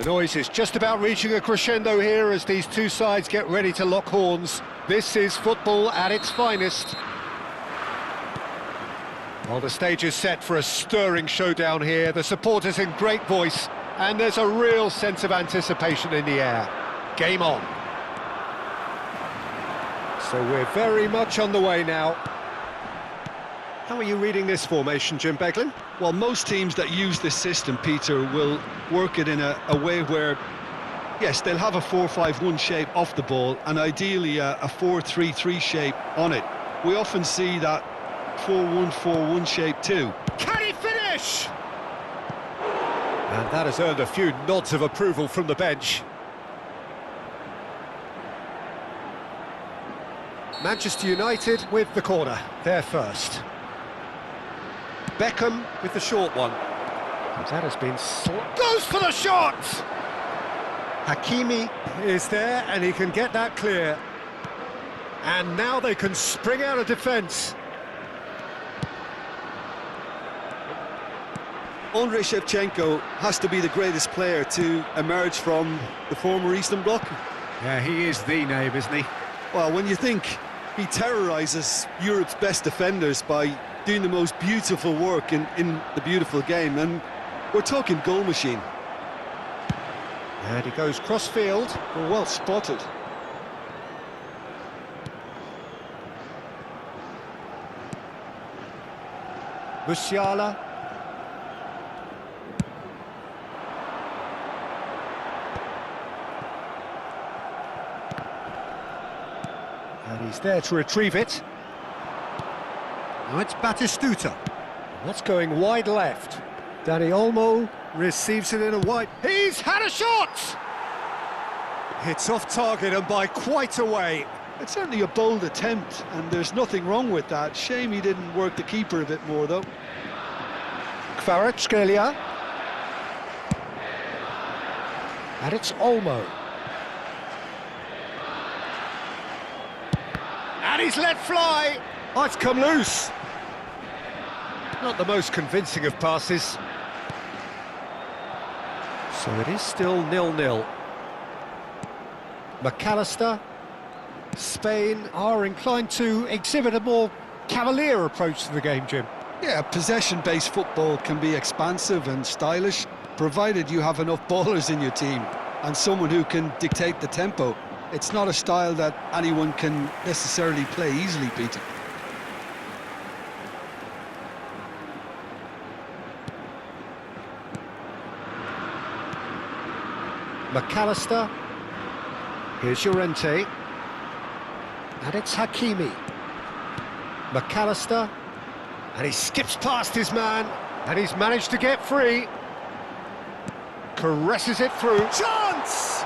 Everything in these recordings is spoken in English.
The noise is just about reaching a crescendo here as these two sides get ready to lock horns. This is football at its finest. Well, the stage is set for a stirring showdown here. The supporters in great voice, and there's a real sense of anticipation in the air. Game on. So we're very much on the way now. How are you reading this formation, Jim Beglin? Well, most teams that use this system, Peter, will work it in a way where, yes, they'll have a 4-5-1 shape off the ball and ideally a 4-3-3 shape on it. We often see that 4-1-4-1 shape too. Can he finish? And that has earned a few nods of approval from the bench. Manchester United with the corner, they're first. Beckham with the short one. That has been goes for the shot! Hakimi is there and he can get that clear. And now they can spring out of defence. Andrei Shevchenko has to be the greatest player to emerge from the former Eastern Bloc. Yeah, he is the name, isn't he? Well, when you think he terrorises Europe's best defenders by doing the most beautiful work in the beautiful game, and we're talking goal machine. And he goes cross-field. Well spotted. Musiala. And he's there to retrieve it. Now it's Batistuta. That's going wide left. Dani Olmo receives it in a wide... He's had a shot! It's off target and by quite a way. It's certainly a bold attempt, and there's nothing wrong with that. Shame he didn't work the keeper a bit more, though. Kvaratskhelia. And it's Olmo. And he's let fly. Oh, it's come loose. Not the most convincing of passes. So it is still 0-0. McAllister. Spain are inclined to exhibit a more cavalier approach to the game, Jim. Yeah, possession-based football can be expansive and stylish, provided you have enough ballers in your team and someone who can dictate the tempo. It's not a style that anyone can necessarily play easily, Peter. McAllister. Here's Llorente. And it's Hakimi. McAllister. And he skips past his man. And he's managed to get free. Caresses it through. Chance!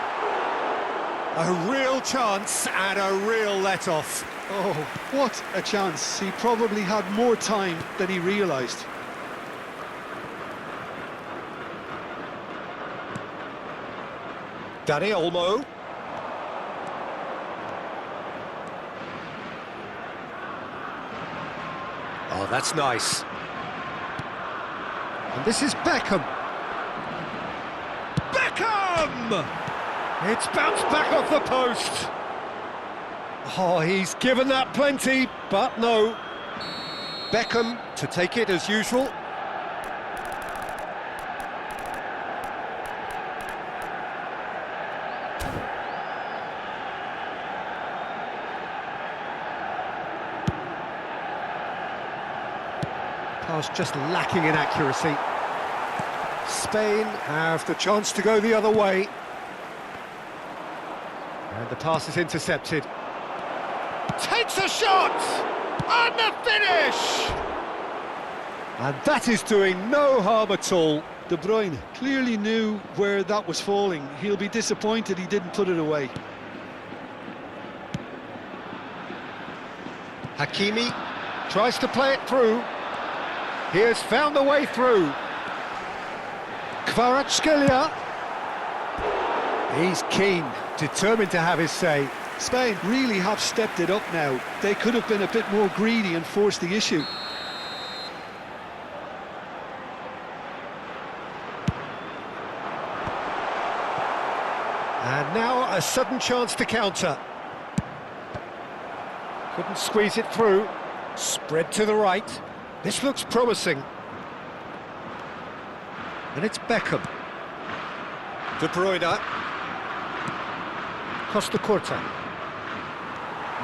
A real chance and a real let-off. Oh, what a chance. He probably had more time than he realised. Dani Olmo. Oh, that's nice. And this is Beckham. Beckham! It's bounced back off the post. Oh, he's given that plenty, but no. Beckham to take it as usual. Pass just lacking in accuracy. Spain have the chance to go the other way. And the pass is intercepted. Takes a shot! And the finish! And that is doing no harm at all. De Bruyne clearly knew where that was falling. He'll be disappointed he didn't put it away. Hakimi tries to play it through. He has found the way through. Kvaratskhelia. He's keen, determined to have his say. Spain really have stepped it up now. They could have been a bit more greedy and forced the issue. And now a sudden chance to counter. Couldn't squeeze it through. Spread to the right. This looks promising. And it's Beckham. De Bruyne. Costa Curta.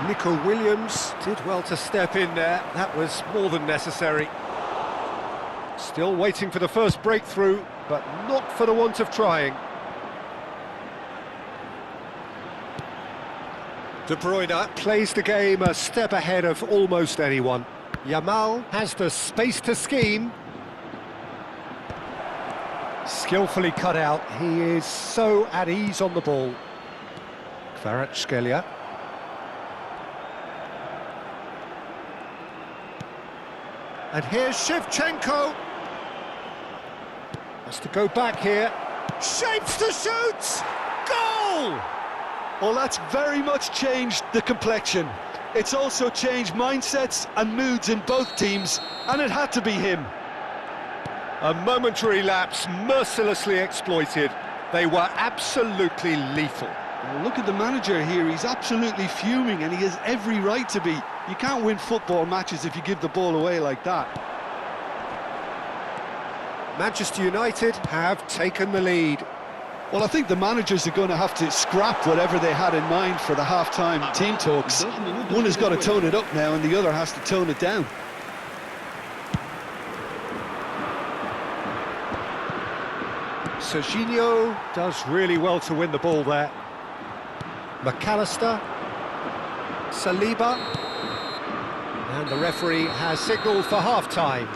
Nico Williams did well to step in there. That was more than necessary. Still waiting for the first breakthrough, but not for the want of trying. De Bruyne plays the game a step ahead of almost anyone. Yamal has the space to scheme. Skillfully cut out. He is so at ease on the ball. Kvaratskhelia. And here's Shevchenko. Has to go back here. Shapes to shoot! Goal! Well, that's very much changed the complexion. It's also changed mindsets and moods in both teams, and it had to be him. A momentary lapse, mercilessly exploited. They were absolutely lethal. Well, look at the manager here, he's absolutely fuming, and he has every right to be. You can't win football matches if you give the ball away like that. Manchester United have taken the lead. Well, I think the managers are going to have to scrap whatever they had in mind for the half-time team talks. One has got to tone it up now, and the other has to tone it down. Serginho does really well to win the ball there. McAllister. Saliba. And the referee has signalled for half-time.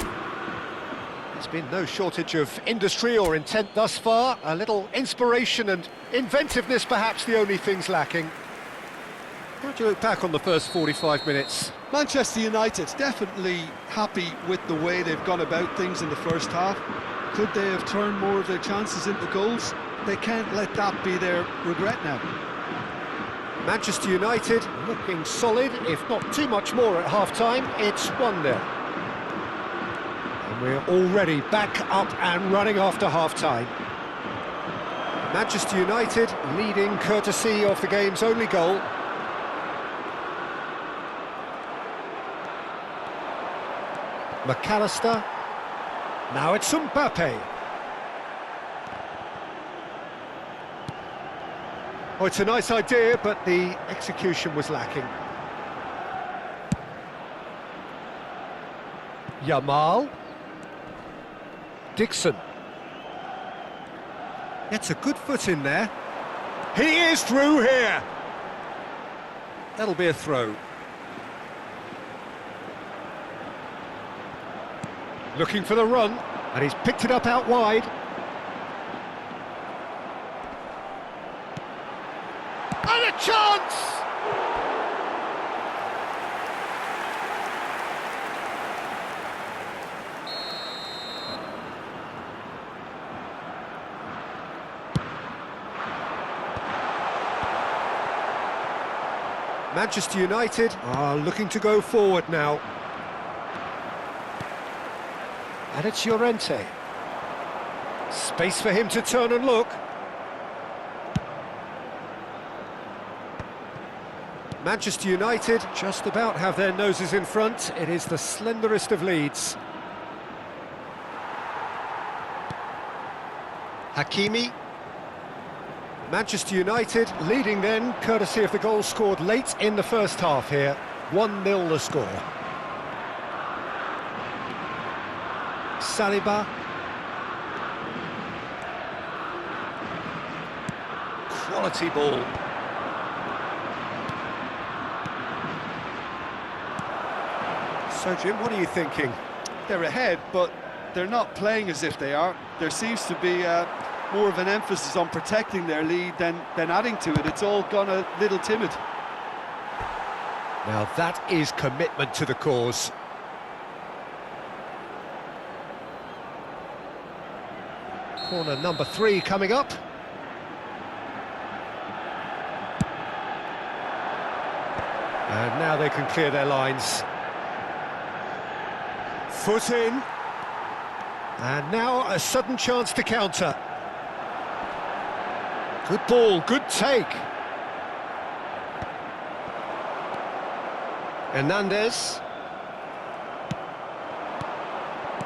There's been no shortage of industry or intent thus far. A little inspiration and inventiveness, perhaps the only things lacking. How do you look back on the first 45 minutes? Manchester United definitely happy with the way they've gone about things in the first half. Could they have turned more of their chances into goals? They can't let that be their regret now. Manchester United looking solid, if not too much more at half-time. It's 1-0. And we're already back up and running after half-time. Manchester United leading courtesy of the game's only goal. McAllister. Now it's Mbappe. Oh, it's a nice idea, but the execution was lacking. Yamal. Dixon. Gets a good foot in there. He is through here. That'll be a throw. Looking for the run, and he's picked it up out wide. And a chance! Manchester United are looking to go forward now. And it's Llorente. Space for him to turn and look. Manchester United just about have their noses in front. It is the slenderest of leads. Hakimi. Manchester United leading then, courtesy of the goal scored late in the first half here. 1-0 the score. Saliba. Quality ball. So, Jim, what are you thinking? They're ahead, but they're not playing as if they are. There seems to be more of an emphasis on protecting their lead than adding to it. It's all gone a little timid. Now that is commitment to the cause. Corner number 3 coming up. And now they can clear their lines. Foot in. And now a sudden chance to counter. Good ball, good take. Hernandez.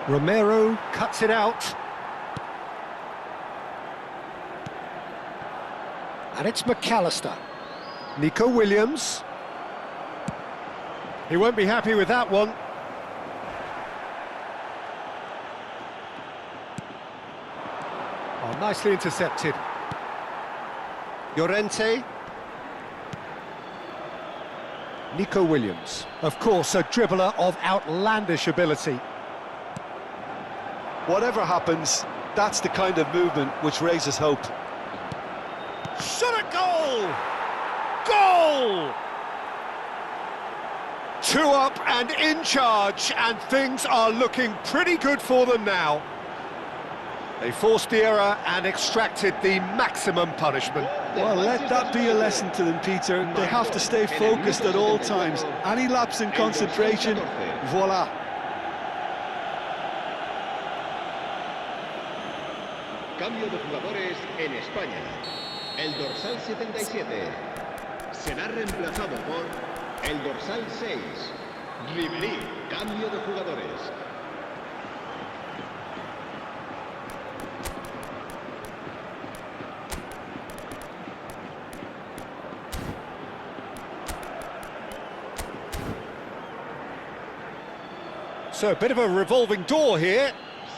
Romero cuts it out. And it's McAllister. Nico Williams. He won't be happy with that one. Oh, nicely intercepted. Llorente. Nico Williams. Of course, a dribbler of outlandish ability. Whatever happens, that's the kind of movement which raises hope. Shot at goal! Goal! 2 up and in charge, and things are looking pretty good for them now. They forced the error and extracted the maximum punishment. Well, let that be a lesson to them, Peter. They have to stay focused at all times. Any lapse in concentration, voila. Cambio de jugadores en España. El dorsal 77 será reemplazado por el dorsal 6. Ribery, cambio de jugadores. So a bit of a revolving door here.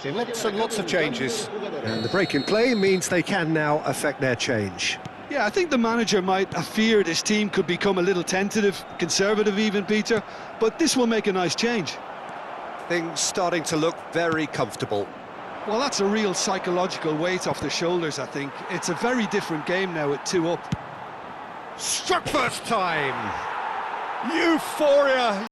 Lots and lots of changes. And the break in play means they can now affect their change. Yeah, I think the manager might have feared his team could become a little tentative, conservative even, Peter, but this will make a nice change. Things starting to look very comfortable. Well, that's a real psychological weight off their shoulders, I think. It's a very different game now at 2 up. Struck first time! Euphoria!